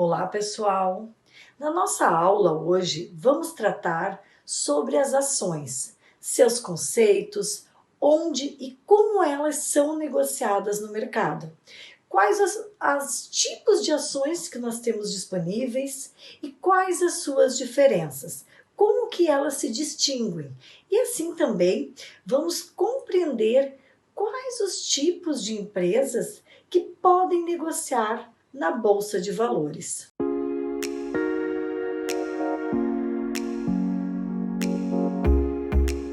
Olá, pessoal! Na nossa aula hoje, vamos tratar sobre as ações, seus conceitos, onde e como elas são negociadas no mercado. Quais as tipos de ações que nós temos disponíveis e quais as suas diferenças? Como que elas se distinguem? E assim também vamos compreender quais os tipos de empresas que podem negociar na Bolsa de Valores.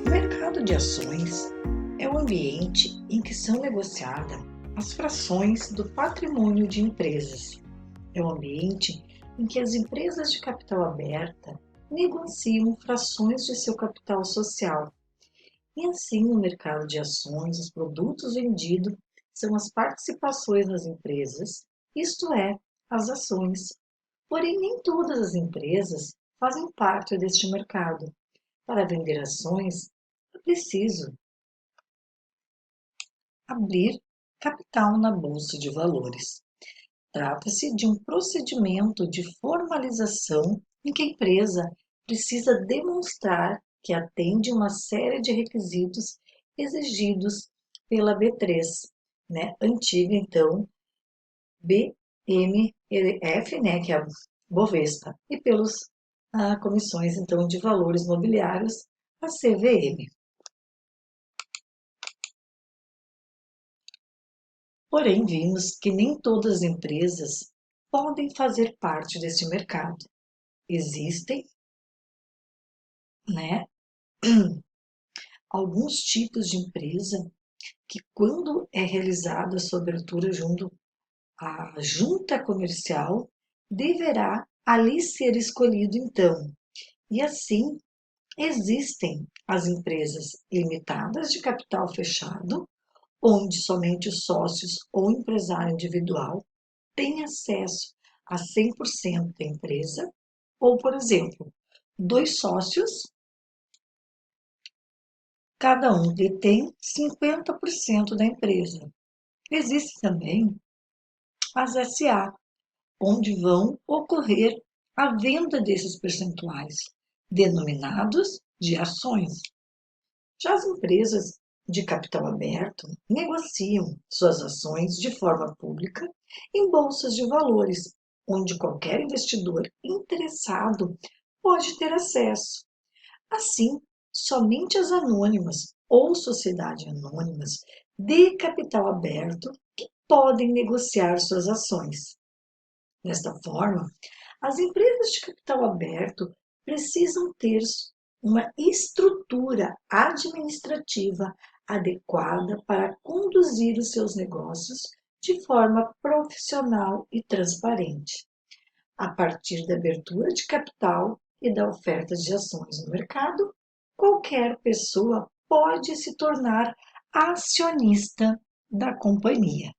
O mercado de ações é o ambiente em que são negociadas as frações do patrimônio de empresas. É o ambiente em que as empresas de capital aberta negociam frações de seu capital social. E assim, no mercado de ações, os produtos vendidos são as participações nas empresas, isto é, as ações. Porém, nem todas as empresas fazem parte deste mercado. Para vender ações, é preciso abrir capital na Bolsa de Valores. Trata-se de um procedimento de formalização em que a empresa precisa demonstrar que atende uma série de requisitos exigidos pela B3, antiga então BMF, que é a Bovespa, e pelas comissões então de valores mobiliários, a CVM. Porém, vimos que nem todas as empresas podem fazer parte deste mercado. Existem, né, alguns tipos de empresa que, quando é realizada a sua abertura junto à junta comercial, deverá ali ser escolhido então. E assim, existem as empresas limitadas de capital fechado, onde somente os sócios ou empresário individual têm acesso a 100% da empresa, ou, por exemplo, dois sócios, cada um detém 50% da empresa. Existe também as SA, onde vão ocorrer a venda desses percentuais, denominados de ações. Já as empresas de capital aberto negociam suas ações de forma pública em bolsas de valores, onde qualquer investidor interessado pode ter acesso. Assim, somente as anônimas ou sociedades anônimas de capital aberto que podem negociar suas ações. Desta forma, as empresas de capital aberto precisam ter uma estrutura administrativa adequada para conduzir os seus negócios de forma profissional e transparente. A partir da abertura de capital e da oferta de ações no mercado, qualquer pessoa pode se tornar acionista da companhia.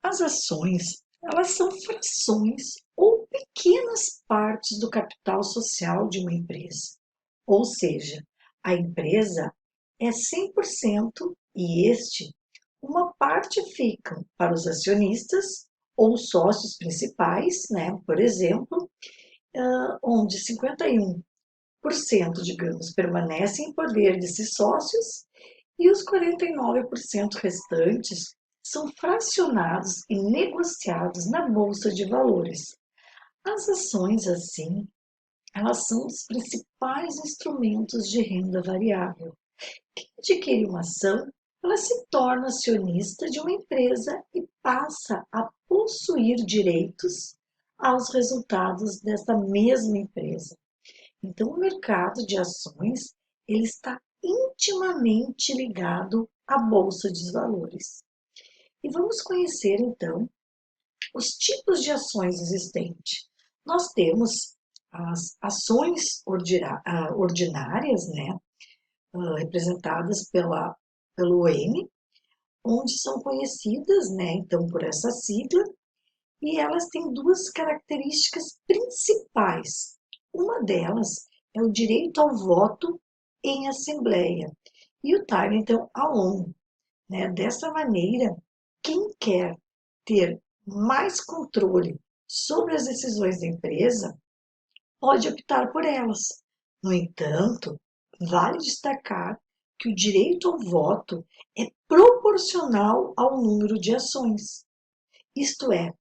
As ações, elas são frações ou pequenas partes do capital social de uma empresa. Ou seja, a empresa é 100% e uma parte fica para os acionistas ou sócios principais, por exemplo, onde 51%, digamos, permanecem em poder desses sócios e os 49% restantes são fracionados e negociados na Bolsa de Valores. As ações, assim, elas são os principais instrumentos de renda variável. Quem adquire uma ação, ela se torna acionista de uma empresa e passa a possuir direitos aos resultados dessa mesma empresa. Então, o mercado de ações, ele está intimamente ligado à Bolsa de Valores. E vamos conhecer, então, os tipos de ações existentes. Nós temos as ações ordinárias, representadas pelo ON, onde são conhecidas, então, por essa sigla, e elas têm duas características principais. Uma delas é o direito ao voto em assembleia e o time, então, ao longo. Dessa maneira, quem quer ter mais controle sobre as decisões da empresa, pode optar por elas. No entanto, vale destacar que o direito ao voto é proporcional ao número de ações. Isto é,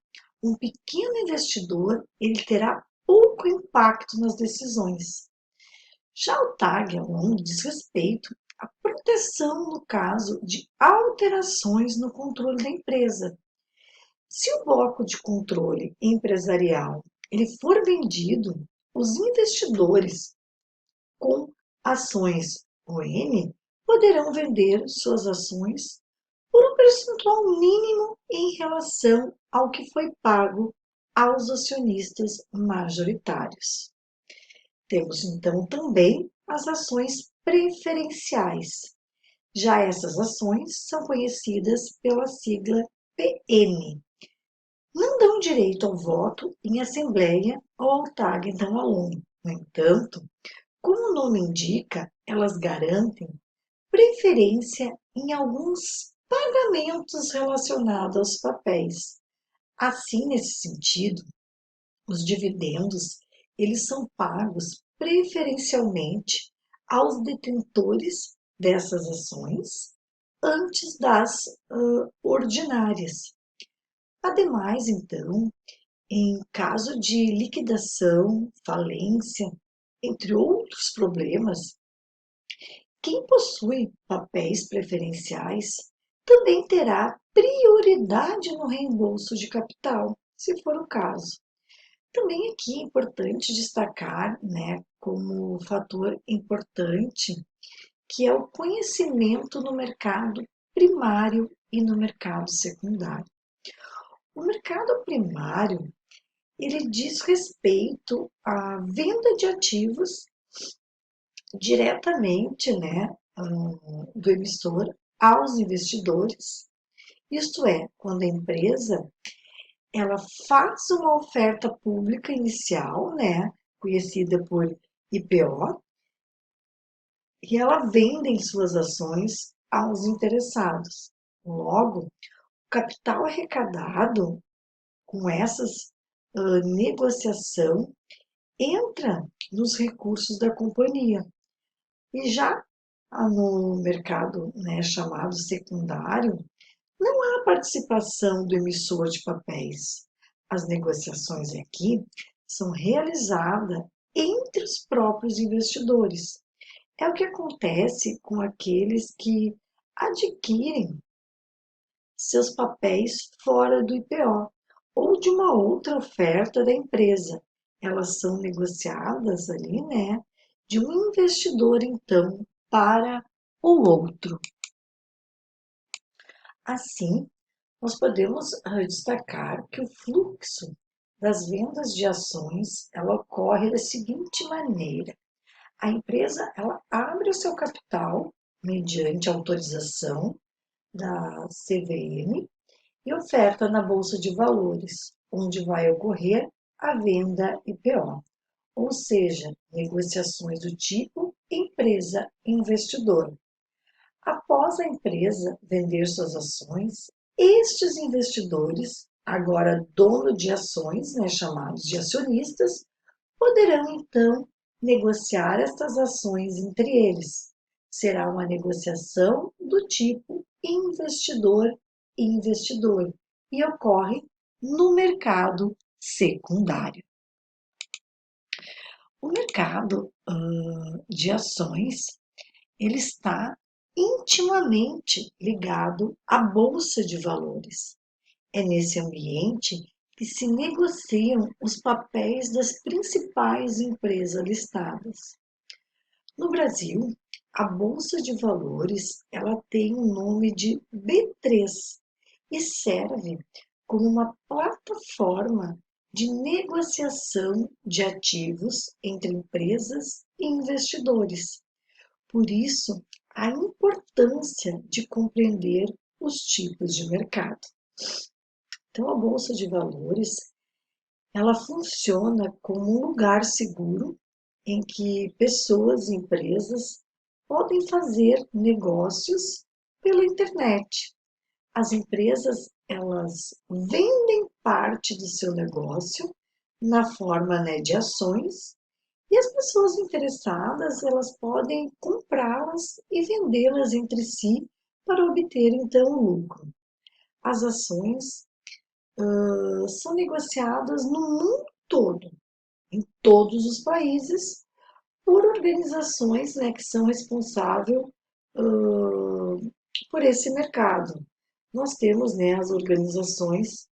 um pequeno investidor ele terá pouco impacto nas decisões. Já o Tag Along diz respeito à proteção no caso de alterações no controle da empresa. Se o bloco de controle empresarial ele for vendido, os investidores com ações ON poderão vender suas ações por um percentual mínimo em relação ao que foi pago aos acionistas majoritários. Temos então também as ações preferenciais. Já essas ações são conhecidas pela sigla PN. Não dão direito ao voto em assembleia ou ao Tag Along. No entanto, como o nome indica, elas garantem preferência em alguns pagamentos relacionados aos papéis. Assim, nesse sentido, os dividendos eles são pagos preferencialmente aos detentores dessas ações antes das ordinárias. Ademais, então, em caso de liquidação, falência, entre outros problemas, quem possui papéis preferenciais também terá prioridade no reembolso de capital, se for o caso. Também aqui é importante destacar, né, como fator importante, que é o conhecimento no mercado primário e no mercado secundário. O mercado primário, ele diz respeito à venda de ativos diretamente, né, do emissor aos investidores. Isto é, quando a empresa ela faz uma oferta pública inicial, né, conhecida por IPO, e ela vende suas ações aos interessados. Logo, o capital arrecadado com essas negociação entra nos recursos da companhia. E já no mercado, né, chamado secundário, não há participação do emissor de papéis. As negociações aqui são realizadas entre os próprios investidores. É o que acontece com aqueles que adquirem seus papéis fora do IPO ou de uma outra oferta da empresa. Elas são negociadas ali, né, de um investidor, então, para o outro. Assim, nós podemos destacar que o fluxo das vendas de ações ela ocorre da seguinte maneira: a empresa ela abre o seu capital mediante autorização da CVM e oferta na Bolsa de Valores, onde vai ocorrer a venda IPO, ou seja, negociações do tipo empresa-investidor. Após a empresa vender suas ações, estes investidores, agora dono de ações, né, chamados de acionistas, poderão então negociar estas ações entre eles. Será uma negociação do tipo investidor-investidor e ocorre no mercado secundário. O mercado de ações ele está intimamente ligado à bolsa de valores. É nesse ambiente que se negociam os papéis das principais empresas listadas. No Brasil, a bolsa de valores ela tem o nome de B3 e serve como uma plataforma de negociação de ativos entre empresas e investidores. Por isso, a importância de compreender os tipos de mercado. Então, a Bolsa de Valores, ela funciona como um lugar seguro em que pessoas e empresas podem fazer negócios pela internet. As empresas, elas vendem parte do seu negócio na forma, né, de ações, e as pessoas interessadas, elas podem comprá-las e vendê-las entre si para obter então lucro. As ações são negociadas no mundo todo, em todos os países, por organizações, né, que são responsáveis por esse mercado. Nós temos, né, as organizações,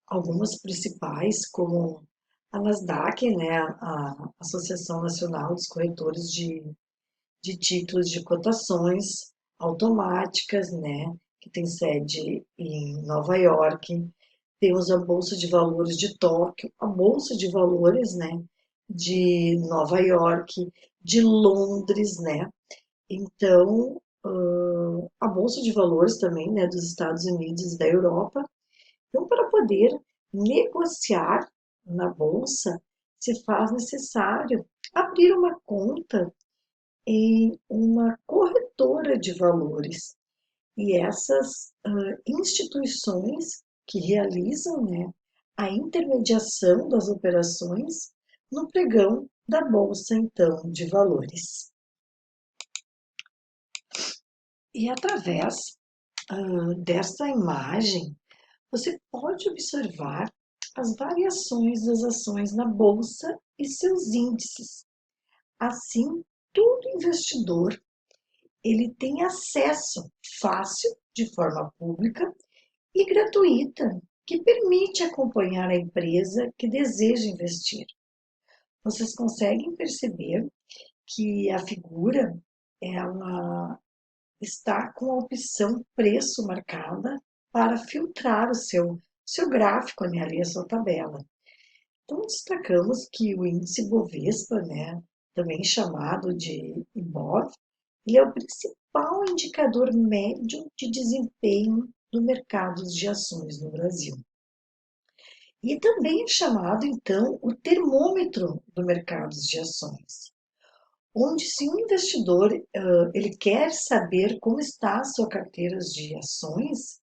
algumas principais, como a Nasdaq, né, a Associação Nacional dos Corretores de Títulos de Cotações Automáticas, né, que tem sede em Nova York. Temos a Bolsa de Valores de Tóquio, a Bolsa de Valores, né, de Nova York, de Londres, né. Então, a Bolsa de Valores também, né, dos Estados Unidos e da Europa. Então, para poder negociar na bolsa, se faz necessário abrir uma conta em uma corretora de valores. E essas instituições que realizam, né, a intermediação das operações no pregão da bolsa, então, de valores. E através dessa imagem, você pode observar as variações das ações na bolsa e seus índices. Assim, todo investidor ele tem acesso fácil, de forma pública e gratuita, que permite acompanhar a empresa que deseja investir. Vocês conseguem perceber que a figura ela está com a opção preço marcada para filtrar o seu gráfico, né, ali a sua tabela. Então, destacamos que o índice Bovespa, né, também chamado de IBOV, ele é o principal indicador médio de desempenho do mercado de ações no Brasil. E também é chamado, então, o termômetro do mercado de ações, onde se um investidor ele quer saber como está a sua carteira de ações,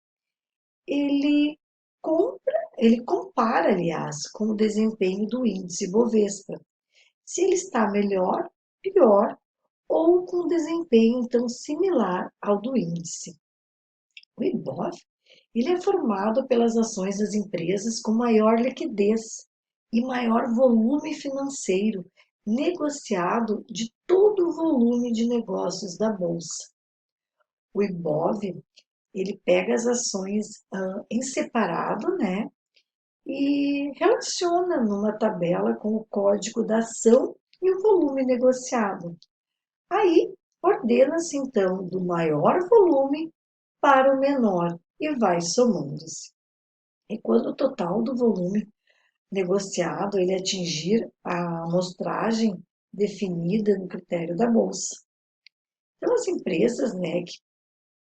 ele ele compara, aliás, com o desempenho do índice Bovespa. Se ele está melhor, pior, ou com desempenho então similar ao do índice. O IBOV ele é formado pelas ações das empresas com maior liquidez e maior volume financeiro negociado de todo o volume de negócios da bolsa. O IBOV ele pega as ações em separado, né, e relaciona numa tabela com o código da ação e o volume negociado. Aí, ordena-se então do maior volume para o menor e vai somando-se. E quando o total do volume negociado ele atingir a amostragem definida no critério da bolsa. Então, as empresas, né, que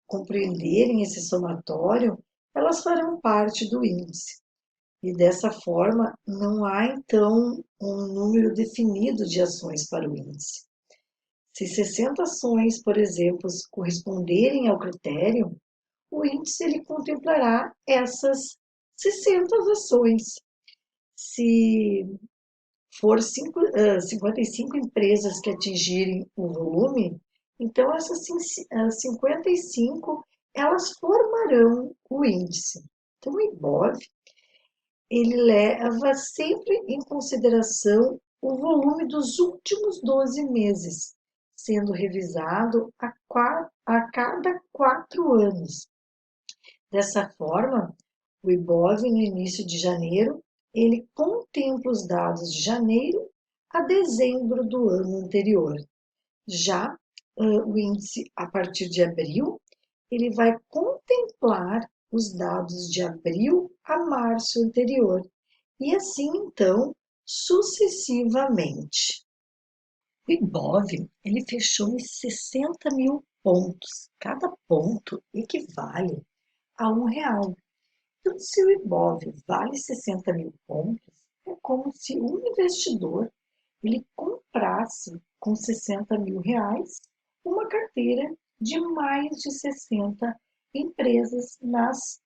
compreenderem esse somatório, elas farão parte do índice. E dessa forma, não há então um número definido de ações para o índice. Se 60 ações, por exemplo, corresponderem ao critério, o índice ele contemplará essas 60 ações. Se for 55 empresas que atingirem o volume, então essas 55 elas formarão o índice. Então o IBOV ele leva sempre em consideração o volume dos últimos 12 meses, sendo revisado a cada 4 anos. Dessa forma, o IBOV no início de janeiro, ele contempla os dados de janeiro a dezembro do ano anterior. Já o índice a partir de abril, ele vai contemplar os dados de abril a março anterior, e assim então sucessivamente. O IBOV ele fechou em 60 mil pontos. Cada ponto equivale a R$ 1. Então, se o IBOV vale 60 mil pontos, é como se um investidor ele comprasse com 60 mil reais uma carteira de mais de 60 empresas nas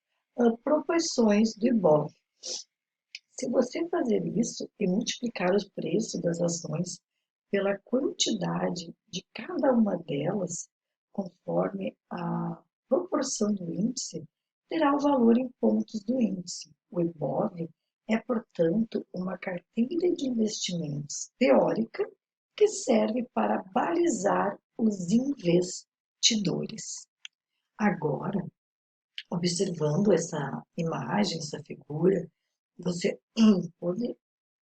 proporções do IBOV. Se você fazer isso e multiplicar os preços das ações pela quantidade de cada uma delas, conforme a proporção do índice, terá o valor em pontos do índice. O IBOV é, portanto, uma carteira de investimentos teórica que serve para balizar os investidores. Agora, observando essa imagem, essa figura, você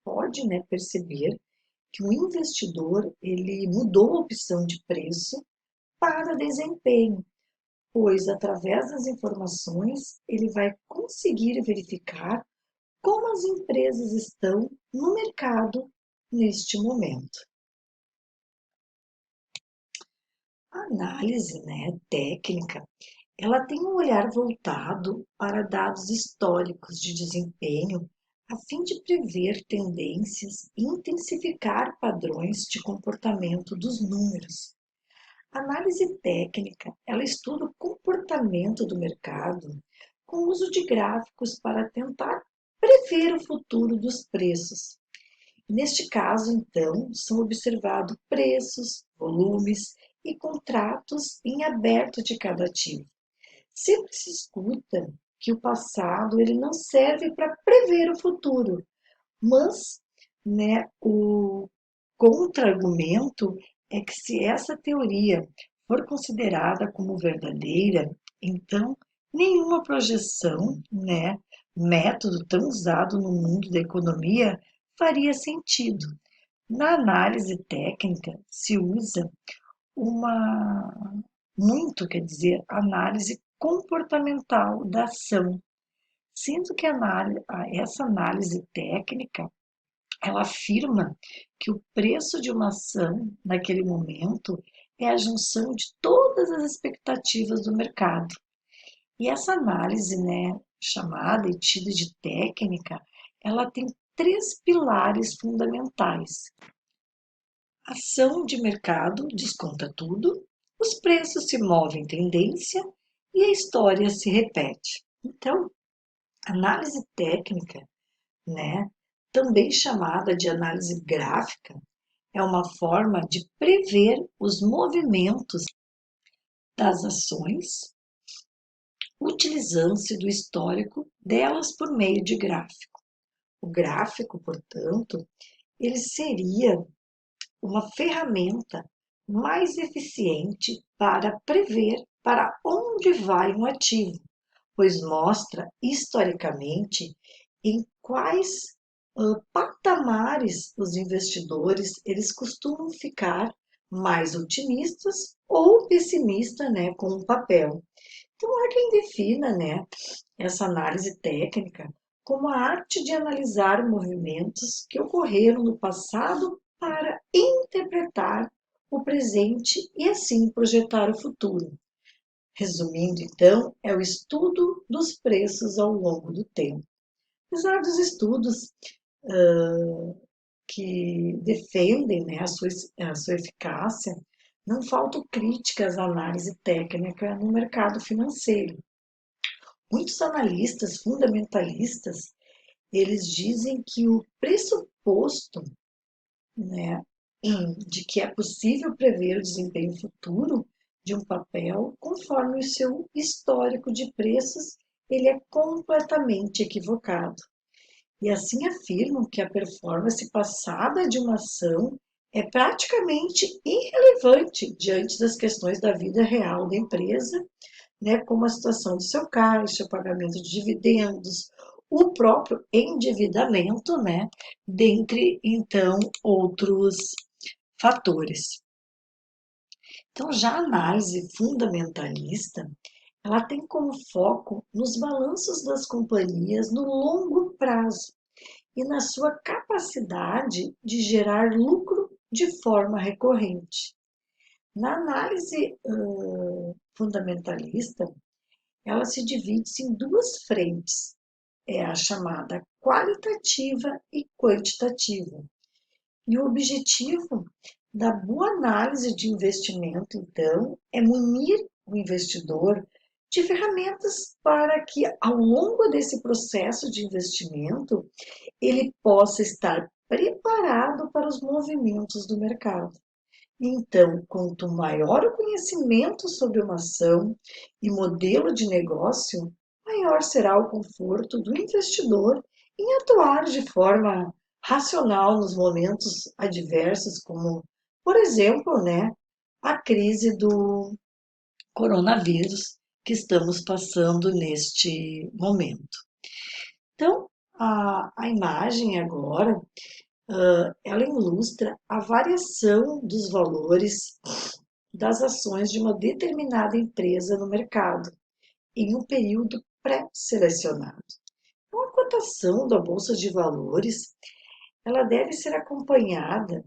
pode, né, perceber que o investidor ele mudou a opção de preço para desempenho, pois através das informações ele vai conseguir verificar como as empresas estão no mercado neste momento. A análise, né, técnica, ela tem um olhar voltado para dados históricos de desempenho, a fim de prever tendências e intensificar padrões de comportamento dos números. A análise técnica, ela estuda o comportamento do mercado com o uso de gráficos para tentar prever o futuro dos preços. Neste caso, então, são observados preços, volumes e contratos em aberto de cada ativo. Sempre se escuta que o passado ele não serve para prever o futuro, mas, né, o contra-argumento é que se essa teoria for considerada como verdadeira, então nenhuma projeção, né, método tão usado no mundo da economia faria sentido. Na análise técnica se usa uma muito, quer dizer, análise comportamental da ação, sendo que essa análise técnica ela afirma que o preço de uma ação naquele momento é a junção de todas as expectativas do mercado. E essa análise, né, chamada e tida de técnica, ela tem três pilares fundamentais. Ação de mercado desconta tudo, os preços se movem em tendência e a história se repete. Então, análise técnica, né, também chamada de análise gráfica, é uma forma de prever os movimentos das ações, utilizando-se do histórico delas por meio de gráfico. O gráfico, portanto, ele seria uma ferramenta mais eficiente para prever para onde vai um ativo, pois mostra historicamente em quais patamares os investidores eles costumam ficar mais otimistas ou pessimistas, né, com o papel. Então há quem defina, né, essa análise técnica como a arte de analisar movimentos que ocorreram no passado para interpretar o presente e assim projetar o futuro. Resumindo, então, é o estudo dos preços ao longo do tempo. Apesar dos estudos que defendem, né, a sua eficácia, não faltam críticas à análise técnica no mercado financeiro. Muitos analistas fundamentalistas, eles dizem que o pressuposto, né, de que é possível prever o desempenho futuro de um papel conforme o seu histórico de preços, ele é completamente equivocado. E assim afirmam que a performance passada de uma ação é praticamente irrelevante diante das questões da vida real da empresa, né, como a situação do seu caixa, o pagamento de dividendos, o próprio endividamento, né, dentre então outros fatores. Então, já a análise fundamentalista, ela tem como foco nos balanços das companhias no longo prazo e na sua capacidade de gerar lucro de forma recorrente. Na análise fundamentalista, ela se divide em duas frentes, é a chamada qualitativa e quantitativa. E o objetivo da boa análise de investimento, então, é munir o investidor de ferramentas para que, ao longo desse processo de investimento, ele possa estar preparado para os movimentos do mercado. Então, quanto maior o conhecimento sobre uma ação e modelo de negócio, maior será o conforto do investidor em atuar de forma racional nos momentos adversos, como, por exemplo, né, a crise do coronavírus que estamos passando neste momento. Então, a imagem agora, ela ilustra a variação dos valores das ações de uma determinada empresa no mercado em um período pré-selecionado. Então, a cotação da bolsa de valores, ela deve ser acompanhada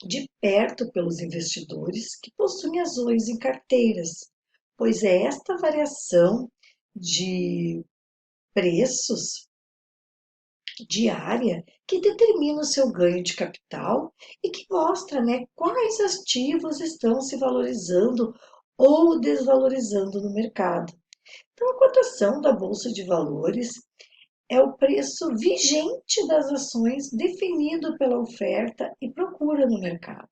de perto pelos investidores que possuem ações em carteiras, pois é esta variação de preços diária que determina o seu ganho de capital e que mostra, né, quais ativos estão se valorizando ou desvalorizando no mercado. Então, a cotação da Bolsa de Valores é o preço vigente das ações definido pela oferta e procura no mercado.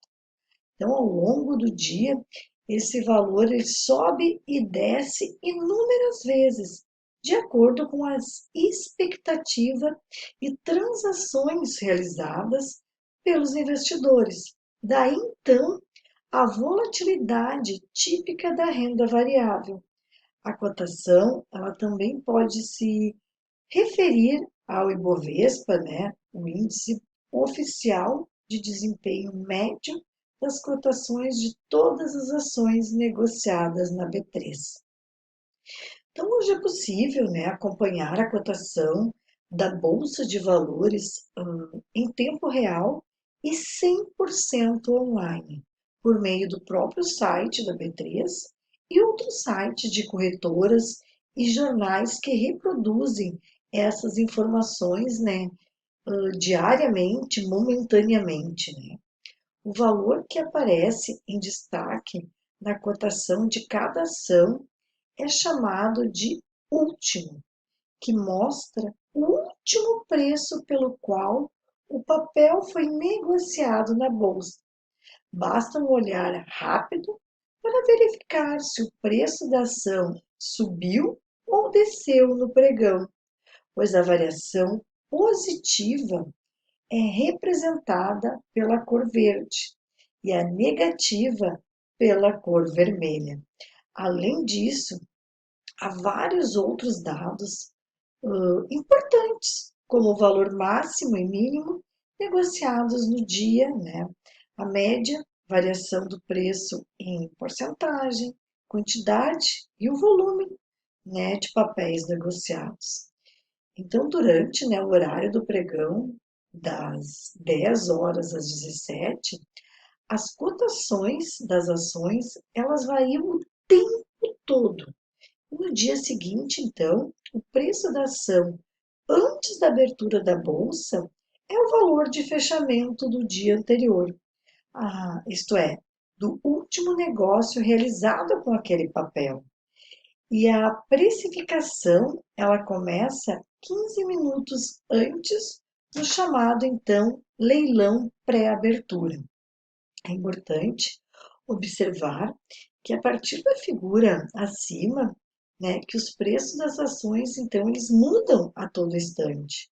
Então, ao longo do dia, esse valor ele sobe e desce inúmeras vezes, de acordo com as expectativas e transações realizadas pelos investidores. Daí então a volatilidade típica da renda variável. A cotação, ela também pode se referir ao Ibovespa, né, o índice oficial de desempenho médio das cotações de todas as ações negociadas na B3. Então, hoje é possível, né, acompanhar a cotação da Bolsa de Valores em tempo real e 100% online, por meio do próprio site da B3 e outros sites de corretoras e jornais que reproduzem essas informações, né, diariamente, momentaneamente, né. O valor que aparece em destaque na cotação de cada ação é chamado de último, que mostra o último preço pelo qual o papel foi negociado na bolsa. Basta um olhar rápido para verificar se o preço da ação subiu ou desceu no pregão, pois a variação positiva é representada pela cor verde e a negativa pela cor vermelha. Além disso, há vários outros dados importantes, como o valor máximo e mínimo negociados no dia, né? A média, variação do preço em porcentagem, quantidade e o volume, né, de papéis negociados. Então, durante, né, o horário do pregão, das 10 horas às 17, as cotações das ações, elas variam o tempo todo. No dia seguinte, então, o preço da ação antes da abertura da bolsa é o valor de fechamento do dia anterior, isto é, do último negócio realizado com aquele papel. E a precificação, ela começa 15 minutos antes do chamado, então, leilão pré-abertura. É importante observar que a partir da figura acima, né, que os preços das ações, então, eles mudam a todo instante.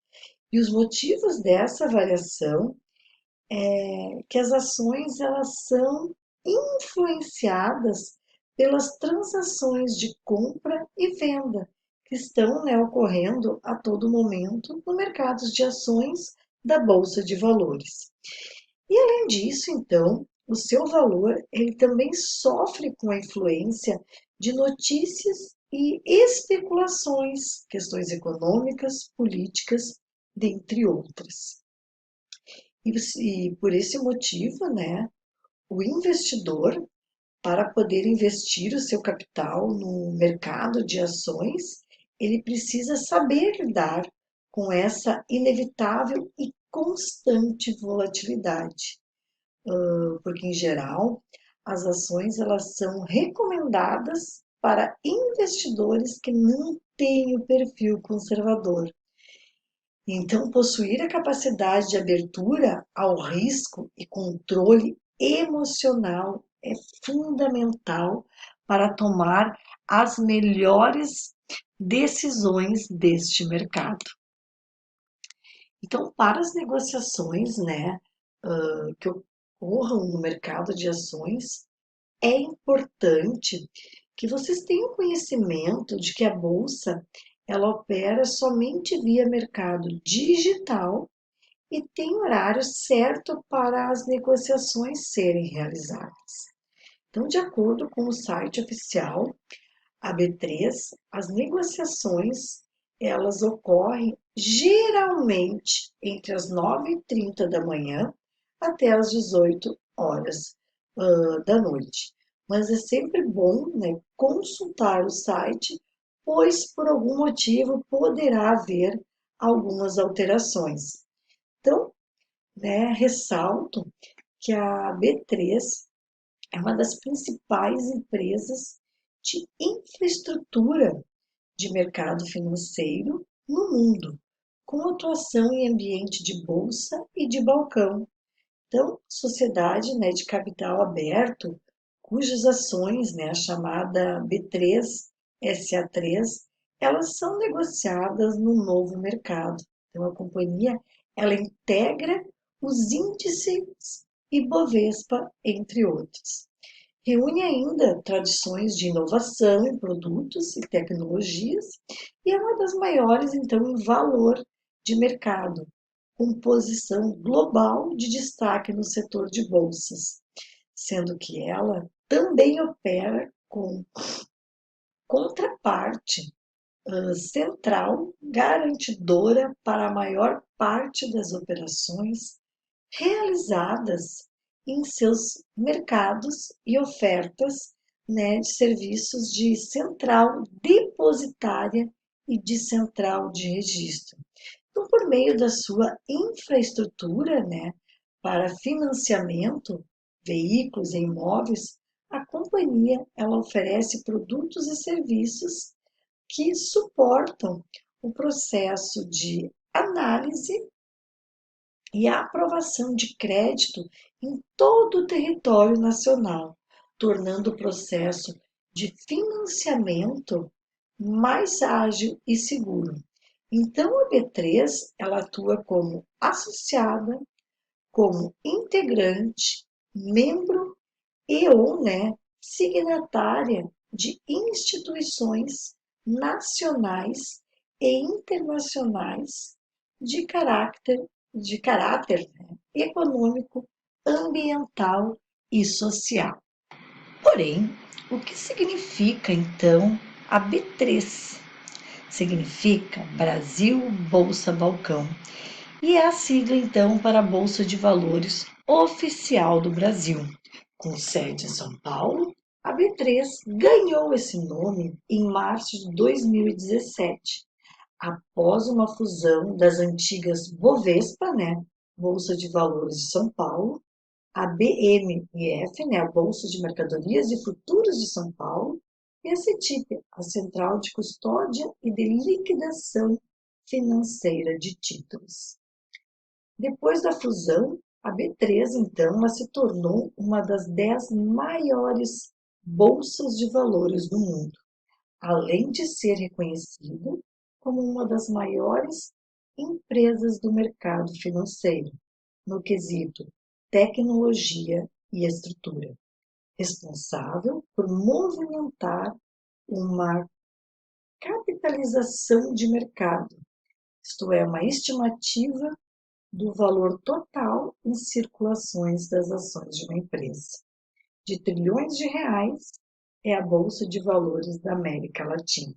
E os motivos dessa variação é que as ações elas são influenciadas pelas transações de compra e venda que estão, né, ocorrendo a todo momento no mercado de ações da Bolsa de Valores. E além disso, então, o seu valor ele também sofre com a influência de notícias e especulações, questões econômicas, políticas, dentre outras. E por esse motivo, né, o investidor, para poder investir o seu capital no mercado de ações, ele precisa saber lidar com essa inevitável e constante volatilidade, porque em geral as ações elas são recomendadas para investidores que não têm o perfil conservador. Então, possuir a capacidade de abertura ao risco e controle emocional é fundamental para tomar as melhores decisões deste mercado. Então, para as negociações, né, que ocorram no mercado de ações, é importante que vocês tenham conhecimento de que a bolsa ela opera somente via mercado digital e tem horário certo para as negociações serem realizadas. Então, de acordo com o site oficial, a B3, as negociações elas ocorrem geralmente entre as 9h30 da manhã até as 18 horas da noite. Mas é sempre bom, né, consultar o site, pois por algum motivo poderá haver algumas alterações. Então, né, ressalto que a B3 é uma das principais empresas de infraestrutura de mercado financeiro no mundo, com atuação em ambiente de bolsa e de balcão. Então, sociedade, né, de capital aberto, cujas ações, né, a chamada B3, SA3, elas são negociadas no novo mercado. Então, a companhia ela integra os índices Ibovespa, entre outros. Reúne ainda tradições de inovação em produtos e tecnologias e é uma das maiores, então, em valor de mercado, com posição global de destaque no setor de bolsas, sendo que ela também opera com contraparte central garantidora para a maior parte das operações realizadas em seus mercados e ofertas, né, de serviços de central depositária e de central de registro. Então, por meio da sua infraestrutura, né, para financiamento, veículos e imóveis, a companhia ela oferece produtos e serviços que suportam o processo de análise e a aprovação de crédito em todo o território nacional, tornando o processo de financiamento mais ágil e seguro. Então, a B3 ela atua como associada, como integrante, membro e ou, né, signatária de instituições nacionais e internacionais de caráter, né, econômico, ambiental e social. Porém, o que significa então a B3? Significa Brasil Bolsa Balcão e é a sigla então para a Bolsa de Valores oficial do Brasil. Com sede em São Paulo, a B3 ganhou esse nome em março de 2017, após uma fusão das antigas Bovespa, né, Bolsa de Valores de São Paulo, a BMIF, né, a Bolsa de Mercadorias e Futuros de São Paulo, e a CETIP, a Central de Custódia e de Liquidação Financeira de Títulos. Depois da fusão, a B3, então, ela se tornou uma das 10 maiores bolsas de valores do mundo, além de ser reconhecida como uma das maiores empresas do mercado financeiro, no quesito tecnologia e estrutura, responsável por movimentar uma capitalização de mercado, isto é, uma estimativa do valor total em circulações das ações de uma empresa. De trilhões de reais é a Bolsa de Valores da América Latina.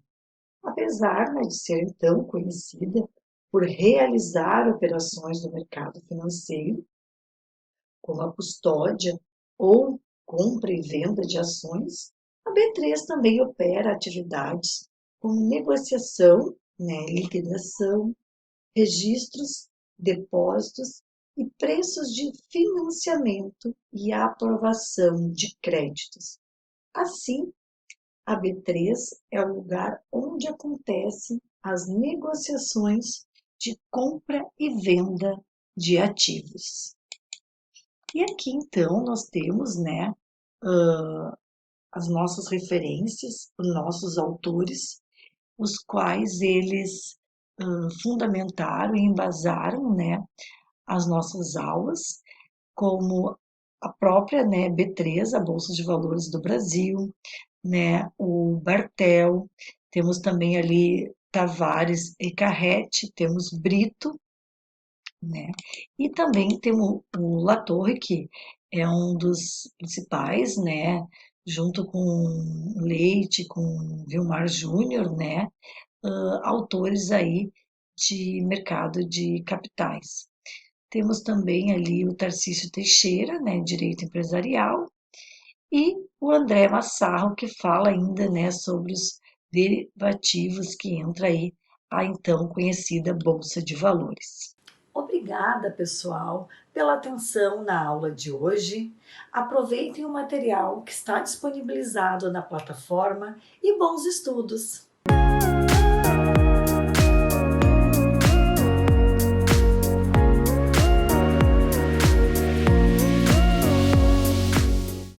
Apesar, né, de ser então conhecida por realizar operações no mercado financeiro, como a custódia ou compra e venda de ações, a B3 também opera atividades como negociação, né, liquidação, registros, depósitos e preços de financiamento e aprovação de créditos. Assim, A B3 é o lugar onde acontecem as negociações de compra e venda de ativos. E aqui então nós temos, né, as nossas referências, os nossos autores, os quais eles fundamentaram e embasaram, né, as nossas aulas, como a própria, né, B3, a Bolsa de Valores do Brasil, né, o Bartel, temos também ali Tavares e Carrete, temos Brito, né, e também temos o Latorre, que é um dos principais, né, junto com Leite, com Vilmar Júnior, né, autores aí de mercado de capitais. Temos também ali o Tarcísio Teixeira, né, direito empresarial, e o André Massarro, que fala ainda, né, sobre os derivativos, que entra aí a então conhecida Bolsa de Valores. Obrigada, pessoal, pela atenção na aula de hoje. Aproveitem o material que está disponibilizado na plataforma e bons estudos!